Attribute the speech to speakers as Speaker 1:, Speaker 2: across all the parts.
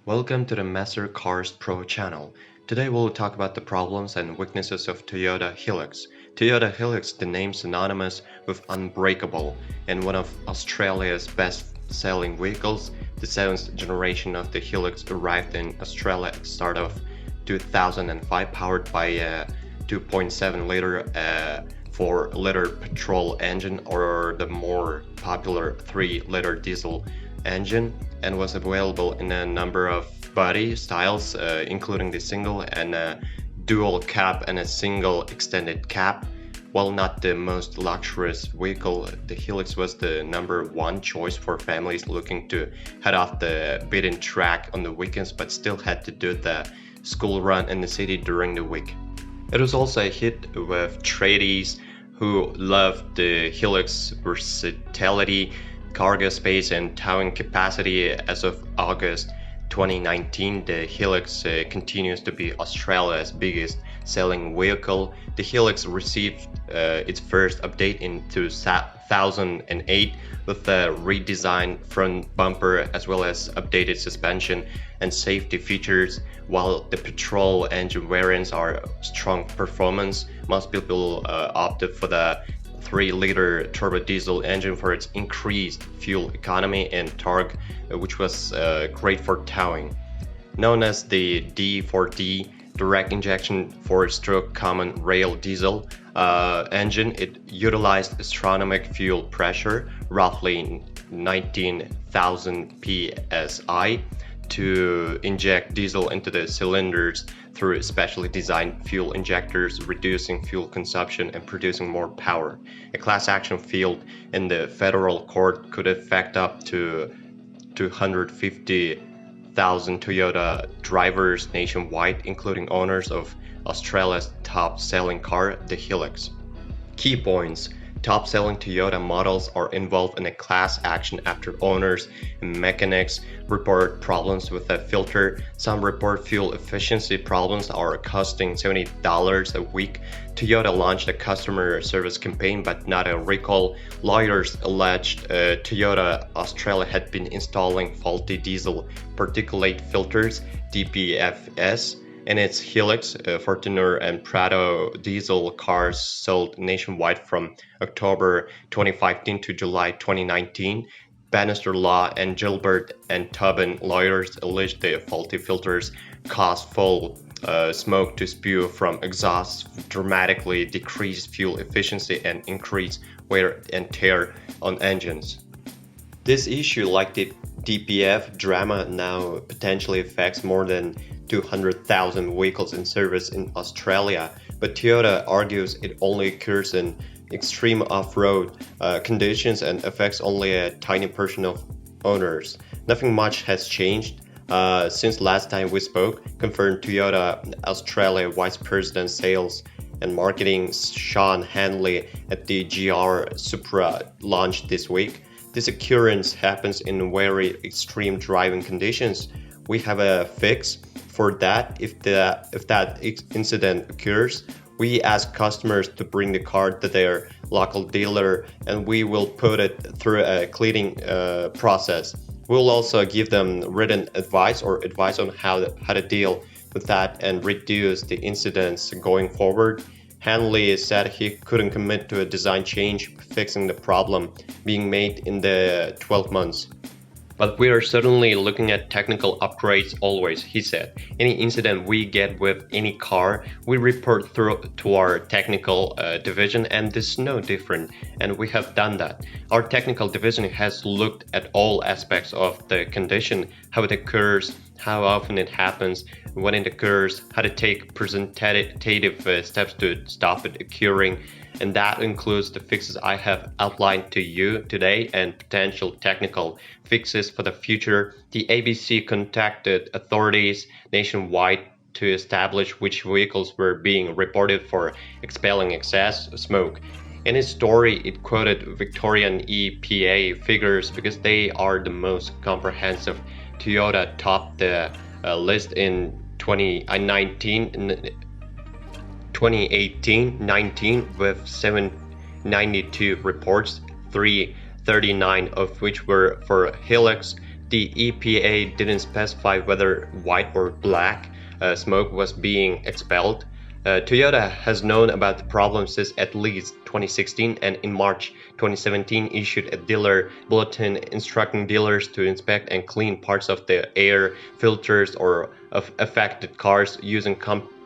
Speaker 1: Welcome to the Master Cars Pro channel. Today we'll talk about the problems and weaknesses of Toyota Hilux. Toyota Hilux, the name synonymous with unbreakable, and one of Australia's best-selling vehicles. The seventh generation of the Hilux arrived in Australia at the start of 2005, powered by a 2.7-liter 4-liter petrol engine or the more popular 3-liter diesel engine, and was available in a number of body styles, including the single and a dual cab and a single extended cab. While not the most luxurious vehicle, the Hilux was the number one choice for families looking to head off the beaten track on the weekends but still had to do the school run in the city during the week. It was also a hit with tradies who loved the Hilux versatility, cargo space and towing capacity. As of August 2019, the Hilux continues to be Australia's biggest selling vehicle. The Hilux received its first update in 2008 with a redesigned front bumper as well as updated suspension and safety features. While the petrol engine variants are strong performance, most people opted for the 3-liter turbo diesel engine for its increased fuel economy and torque, which was great for towing. Known as the D4D direct injection 4-stroke common rail diesel engine, it utilized astronomic fuel pressure, roughly 19,000 psi, to inject diesel into the cylinders through specially designed fuel injectors, reducing fuel consumption and producing more power. A class action filed in the federal court could affect up to 250,000 Toyota drivers nationwide, including owners of Australia's top-selling car, the Hilux. Key points. Top-selling Toyota models are involved in a class action after owners and mechanics report problems with a filter. Some report fuel efficiency problems are costing $70 a week. Toyota launched a customer service campaign but not a recall. Lawyers alleged Toyota Australia had been installing faulty diesel particulate filters, DPFS, in its Hilux, Fortuner and Prado diesel cars sold nationwide from October 2015 to July 2019. Bannister Law and Gilbert and Tobin lawyers alleged the faulty filters caused full smoke to spew from exhausts, dramatically decreased fuel efficiency and increased wear and tear on engines. This issue, like the DPF drama, now potentially affects more than 200,000 vehicles in service in Australia, but Toyota argues it only occurs in extreme off-road conditions and affects only a tiny portion of owners. Nothing much has changed since last time we spoke, confirmed Toyota Australia Vice President Sales and Marketing Sean Hanley at the GR Supra launch this week. This occurrence happens in very extreme driving conditions. We have a fix for that. If that incident occurs, we ask customers to bring the car to their local dealer and we will put it through a cleaning process. We'll also give them written advice or advice on how to deal with that and reduce the incidents going forward. Hanley said he couldn't commit to a design change fixing the problem being made in the 12 months. But we are certainly looking at technical upgrades always, he said. Any incident we get with any car, we report through to our technical division, and this is no different, and we have done that. Our technical division has looked at all aspects of the condition, how it occurs, how often it happens, when it occurs, how to take preventative steps to stop it occurring, and that includes the fixes I have outlined to you today and potential technical fixes for the future. The ABC contacted authorities nationwide to establish which vehicles were being reported for expelling excess smoke. In its story, it quoted Victorian EPA figures because they are the most comprehensive. Toyota topped the list in 2018-19 with 792 reports, 339 of which were for Hilux, The EPA didn't specify whether white or black smoke was being expelled. Toyota has known about the problem since at least 2016, and in March 2017 issued a dealer bulletin instructing dealers to inspect and clean parts of the air filters or of affected cars using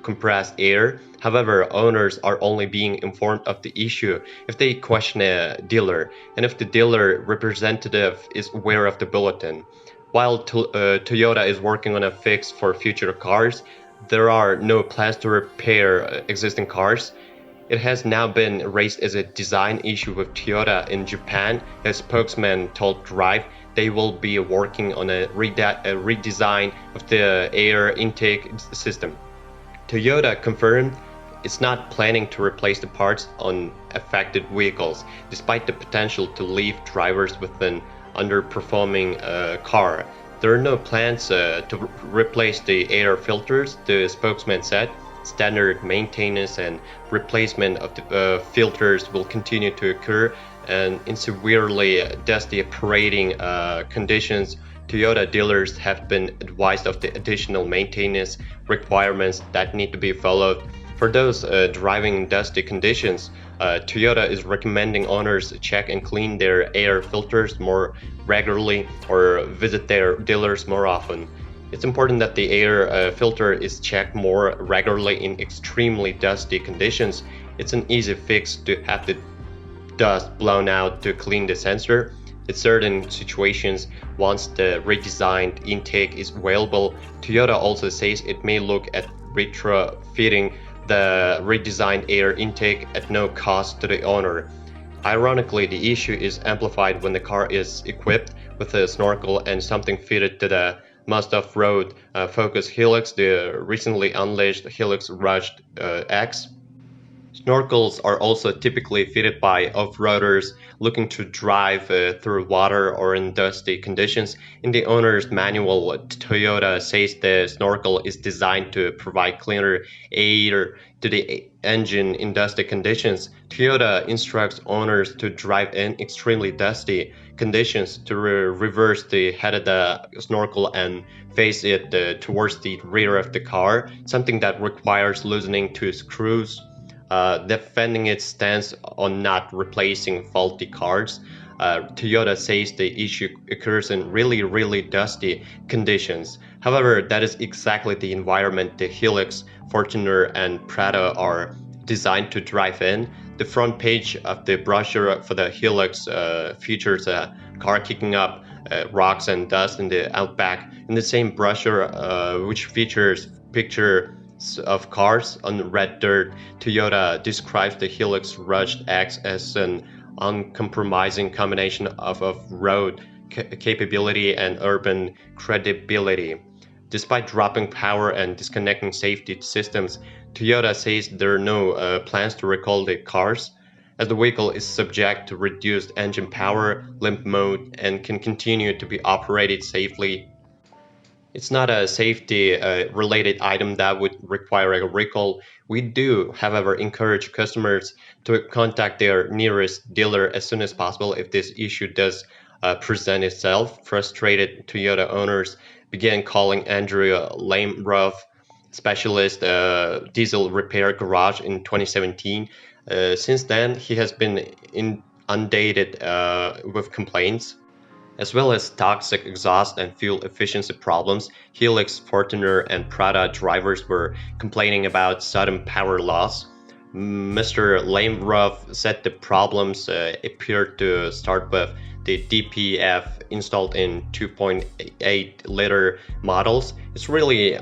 Speaker 1: compressed air. However, owners are only being informed of the issue if they question a dealer and if the dealer representative is aware of the bulletin. While Toyota is working on a fix for future cars, there are no plans to repair existing cars. It has now been raised as a design issue with Toyota in Japan. A spokesman told Drive they will be working on a redesign of the air intake system. Toyota confirmed it's not planning to replace the parts on affected vehicles, despite the potential to leave drivers with an underperforming car. There are no plans to replace the air filters, the spokesman said. Standard maintenance and replacement of the filters will continue to occur, and in severely dusty operating conditions, Toyota dealers have been advised of the additional maintenance requirements that need to be followed. For those driving in dusty conditions, Toyota is recommending owners check and clean their air filters more regularly or visit their dealers more often. It's important that the air filter is checked more regularly in extremely dusty conditions. It's an easy fix to have the dust blown out to clean the sensor. In certain situations, once the redesigned intake is available, Toyota also says it may look at retrofitting the redesigned air intake at no cost to the owner. Ironically, the issue is amplified when the car is equipped with a Snorkel and something fitted to the must-off-road Focus Hilux, the recently unleashed Hilux Rush X. Snorkels are also typically fitted by off-roaders looking to drive through water or in dusty conditions. In the owner's manual, Toyota says the Snorkel is designed to provide cleaner air to the engine in dusty conditions. Toyota instructs owners to drive in extremely dusty conditions to reverse the head of the Snorkel and face it towards the rear of the car, something that requires loosening two screws. Defending its stance on not replacing faulty cars, Toyota says the issue occurs in really dusty conditions. However, that is exactly the environment the Hilux, Fortuner, and Prado are designed to drive in. The front page of the brochure for the Hilux features a car kicking up rocks and dust in the outback. In the same brochure, which features picture of cars on red dirt, Toyota describes the Hilux Rush X as an uncompromising combination of road capability and urban credibility. Despite dropping power and disconnecting safety systems, Toyota says there are no plans to recall the cars, as the vehicle is subject to reduced engine power, limp mode, and can continue to be operated safely. It's not a safety related item that would require a recall. We do, however, encourage customers to contact their nearest dealer as soon as possible if this issue does present itself. Frustrated Toyota owners began calling Andrew Lameroff, specialist diesel repair garage, in 2017. Since then, he has been inundated with complaints. As well as toxic exhaust and fuel efficiency problems, Hilux, Fortuner, and Prada drivers were complaining about sudden power loss. Mr. Lameroff said the problems appeared to start with the DPF installed in 2.8-liter models. It's really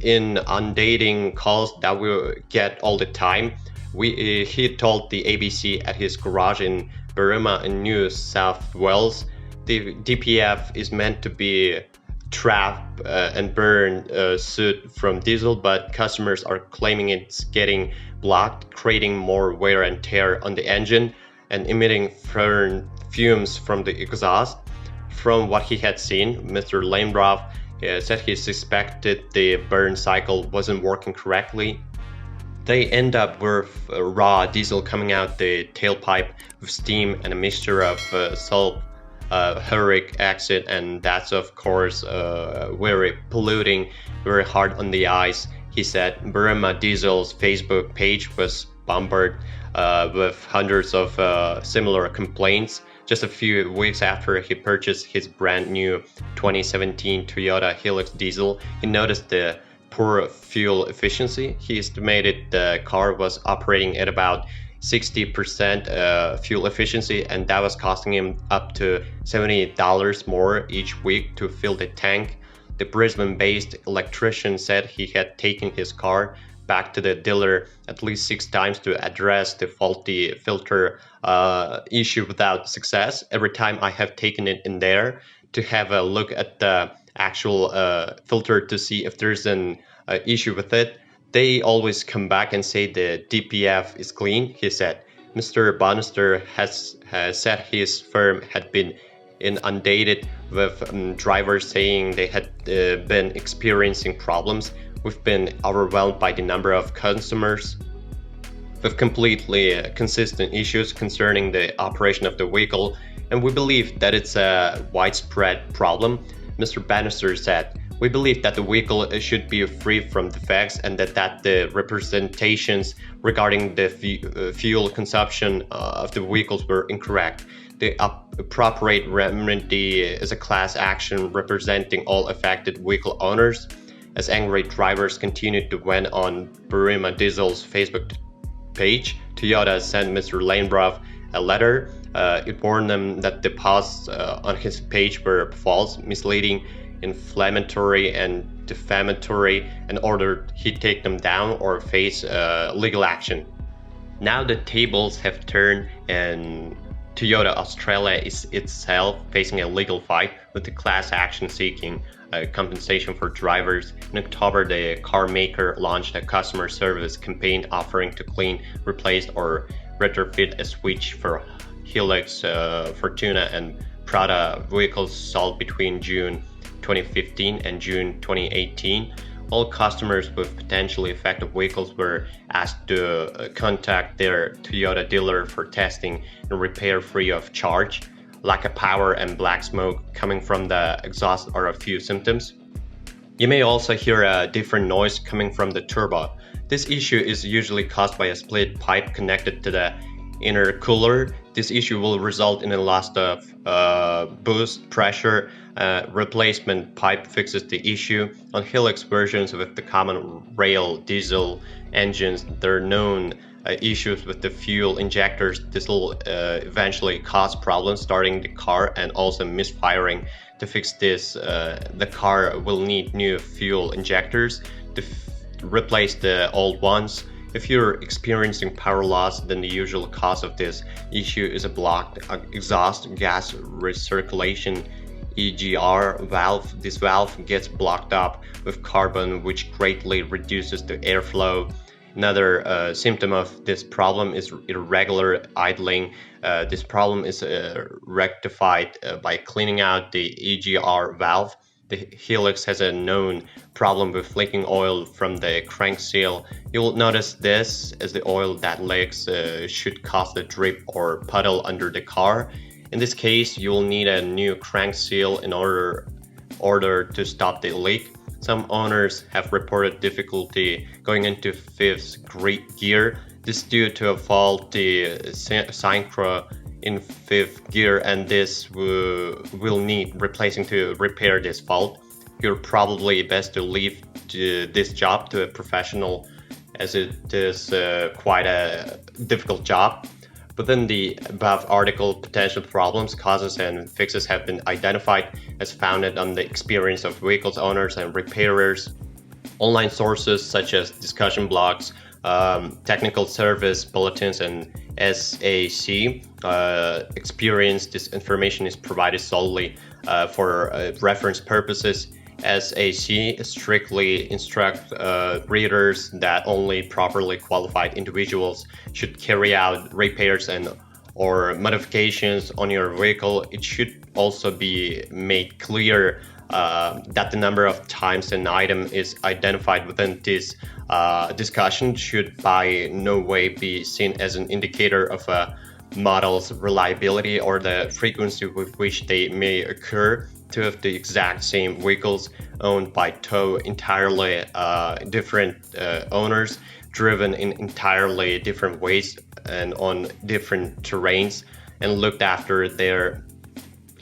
Speaker 1: inundating calls that we get all the time. He told the ABC at his garage in Berrima in New South Wales. The DPF is meant to be trap and burn soot from diesel, but customers are claiming it's getting blocked, creating more wear and tear on the engine and emitting fumes from the exhaust. From what he had seen, Mr. Lameroff said he suspected the burn cycle wasn't working correctly. They end up with raw diesel coming out the tailpipe with steam and a mixture of horrific accident, and that's of course very polluting, very hard on the eyes. He said Burma Diesel's Facebook page was bombarded with hundreds of similar complaints. Just a few weeks after he purchased his brand new 2017 Toyota Hilux diesel, he noticed the poor fuel efficiency. He estimated the car was operating at about 60% fuel efficiency, and that was costing him up to $70 more each week to fill the tank. The Brisbane-based electrician said he had taken his car back to the dealer at least 6 times to address the faulty filter issue without success. Every time I have taken it in there to have a look at the actual filter to see if there's an issue with it, they always come back and say the DPF is clean, he said. Mr. Bannister has said his firm had been inundated with drivers saying they had been experiencing problems. We've been overwhelmed by the number of customers with completely consistent issues concerning the operation of the vehicle, and we believe that it's a widespread problem, Mr. Bannister said. We believe that the vehicle should be free from defects and that the representations regarding the fuel consumption of the vehicles were incorrect. The appropriate remedy is a class action representing all affected vehicle owners. As angry drivers continued to vent on Burma Diesel's Facebook page, Toyota sent Mr. Lanebrough a letter. It warned them that the posts on his page were false, misleading, inflammatory, and defamatory, and ordered he take them down or face legal action. Now the tables have turned, and Toyota Australia is itself facing a legal fight with the class action seeking compensation for drivers. In October, the car maker launched a customer service campaign offering to clean, replace, or retrofit a switch for Hilux, Fortuna, and Prada vehicles sold between June 2015 and June 2018. All customers with potentially affected vehicles were asked to contact their Toyota dealer for testing and repair free of charge. Lack of power and black smoke coming from the exhaust are a few symptoms. You may also hear a different noise coming from the turbo. This issue is usually caused by a split pipe connected to the intercooler. This issue will result in a loss of boost pressure. Replacement pipe fixes the issue. On Hilux versions with the common rail diesel engines, there are known issues with the fuel injectors. This will eventually cause problems starting the car and also misfiring. To fix this, the car will need new fuel injectors to replace the old ones. If you're experiencing power loss, then the usual cause of this issue is a blocked exhaust gas recirculation EGR valve. This valve gets blocked up with carbon, which greatly reduces the airflow. Another symptom of this problem is irregular idling. This problem is rectified by cleaning out the EGR valve. The Hilux has a known problem with leaking oil from the crank seal. You'll notice this as the oil that leaks should cause a drip or puddle under the car. In this case, you will need a new crank seal in order to stop the leak. Some owners have reported difficulty going into fifth gear. This is due to a faulty synchro in fifth gear, and this will need replacing to repair this fault. You're probably best to leave this job to a professional, as it is quite a difficult job. Within the above article, potential problems, causes, and fixes have been identified as founded on the experience of vehicles owners and repairers. Online sources such as discussion blogs, technical service bulletins, and SAC experience. This information is provided solely for reference purposes. SAC strictly instruct readers that only properly qualified individuals should carry out repairs and or modifications on your vehicle. It should also be made clear that the number of times an item is identified within this discussion should by no way be seen as an indicator of a models, reliability, or the frequency with which they may occur. Two of the exact same vehicles owned by two entirely different owners, driven in entirely different ways and on different terrains, and looked after their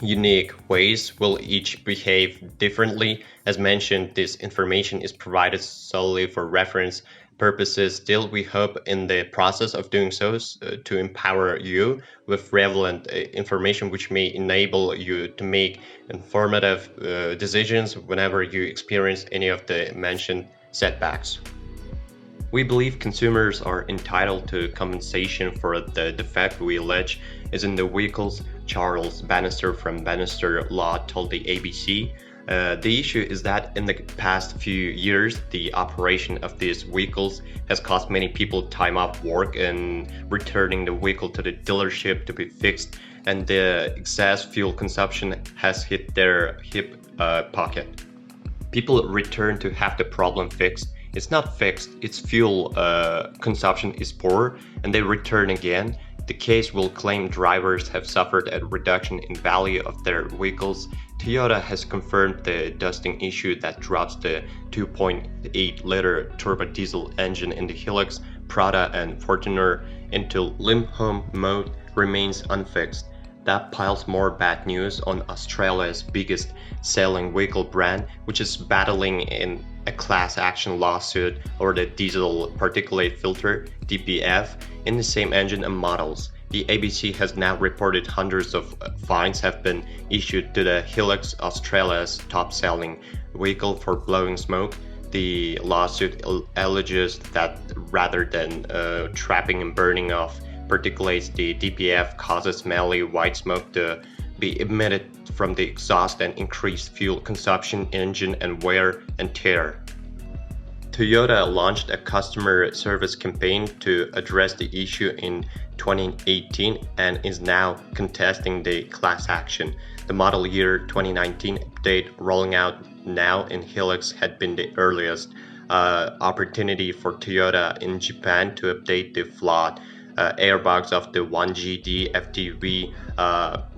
Speaker 1: unique ways, will each behave differently. As mentioned, this information is provided solely for reference purposes. Still, we hope in the process of doing so to empower you with relevant information which may enable you to make informative decisions whenever you experience any of the mentioned setbacks. We believe consumers are entitled to compensation for the defect we allege is in the vehicles. Charles Bannister from Bannister Law told the ABC. The issue is that in the past few years, the operation of these vehicles has cost many people time off work and returning the vehicle to the dealership to be fixed, and the excess fuel consumption has hit their hip pocket. People return to have the problem fixed. It's not fixed, its fuel consumption is poor, and they return again. The case will claim drivers have suffered a reduction in value of their vehicles. Toyota has confirmed the dusting issue that drops the 2.8-liter turbo diesel engine in the Hilux, Prada, and Fortuner into limp home mode remains unfixed. That piles more bad news on Australia's biggest selling vehicle brand, which is battling in a class action lawsuit over the diesel particulate filter (DPF) in the same engine and models. The ABC has now reported hundreds of fines have been issued to the Hilux, Australia's top-selling vehicle, for blowing smoke. The lawsuit alleges that rather than trapping and burning of particulates, the DPF causes smelly white smoke to be emitted from the exhaust and increased fuel consumption, engine and wear and tear. Toyota launched a customer service campaign to address the issue in 2018 and is now contesting the class action. The model year 2019 update rolling out now in Hilux had been the earliest opportunity for Toyota in Japan to update the flawed airbags of the 1GD FTV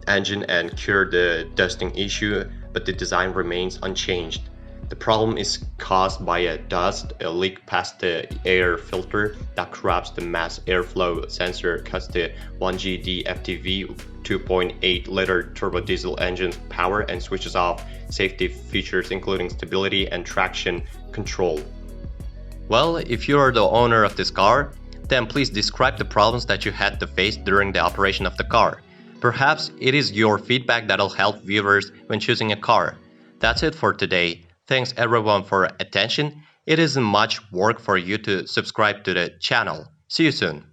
Speaker 1: engine and cure the dusting issue, but the design remains unchanged. The problem is caused by a dust leak past the air filter that corrupts the mass airflow sensor, cuts the 1GD FTV 2.8-liter turbo diesel engine power, and switches off safety features including stability and traction control. Well, if you are the owner of this car, then please describe the problems that you had to face during the operation of the car. Perhaps it is your feedback that'll help viewers when choosing a car. That's it for today. Thanks everyone for attention. It isn't much work for you to subscribe to the channel. See you soon.